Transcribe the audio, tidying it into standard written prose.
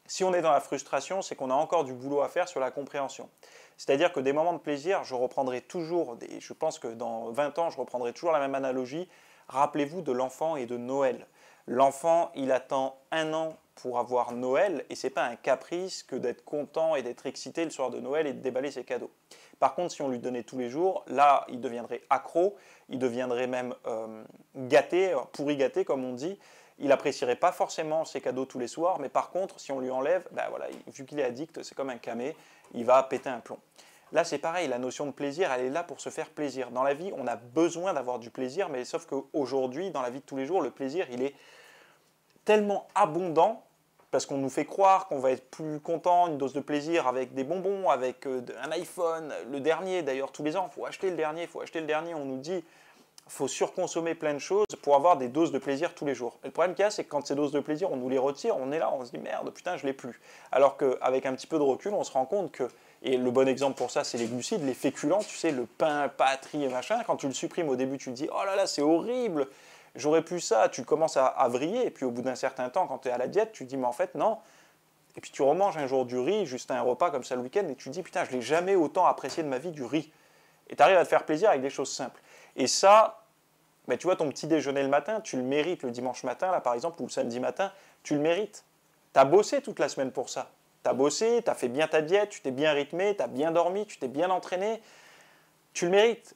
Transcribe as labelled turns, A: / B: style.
A: Si on est dans la frustration, c'est qu'on a encore du boulot à faire sur la compréhension. C'est-à-dire que des moments de plaisir, je reprendrai toujours, je pense que dans 20 ans, je reprendrai toujours la même analogie. Rappelez-vous de l'enfant et de Noël. L'enfant, il attend un an pour avoir Noël, et ce n'est pas un caprice que d'être content et d'être excité le soir de Noël et de déballer ses cadeaux. Par contre, si on lui donnait tous les jours, là, il deviendrait accro, il deviendrait même gâté, pourri gâté, comme on dit. Il n'apprécierait pas forcément ses cadeaux tous les soirs, mais par contre, si on lui enlève, ben voilà, vu qu'il est addict, c'est comme un camé, il va péter un plomb. Là, c'est pareil, la notion de plaisir, elle est là pour se faire plaisir. Dans la vie, on a besoin d'avoir du plaisir, mais sauf qu'aujourd'hui, dans la vie de tous les jours, le plaisir, il est tellement abondant, parce qu'on nous fait croire qu'on va être plus content, une dose de plaisir avec des bonbons, avec un iPhone, le dernier d'ailleurs, tous les ans, il faut acheter le dernier, il faut acheter le dernier, on nous dit faut surconsommer plein de choses pour avoir des doses de plaisir tous les jours. Et le problème qu'il y a, c'est que quand ces doses de plaisir, on nous les retire, on est là, on se dit merde, putain, je l'ai plus. Alors qu'avec un petit peu de recul, on se rend compte que, et le bon exemple pour ça, c'est les glucides, les féculents, tu sais, le pain, pâtes, riz et machin, quand tu le supprimes au début, tu te dis oh là là, c'est horrible, j'aurais pu ça, tu commences à vriller, et puis au bout d'un certain temps, quand tu es à la diète, tu te dis mais en fait non. Et puis tu remanges un jour du riz, juste un repas comme ça le week-end, et tu te dis putain, je l'ai jamais autant apprécié de ma vie du riz. Et tu arrives à te faire plaisir avec des choses simples. Et ça, ben, tu vois, ton petit déjeuner le matin, tu le mérites le dimanche matin, là par exemple, ou le samedi matin, tu le mérites. Tu as bossé toute la semaine pour ça. Tu as bossé, tu as fait bien ta diète, tu t'es bien rythmé, tu as bien dormi, tu t'es bien entraîné. Tu le mérites.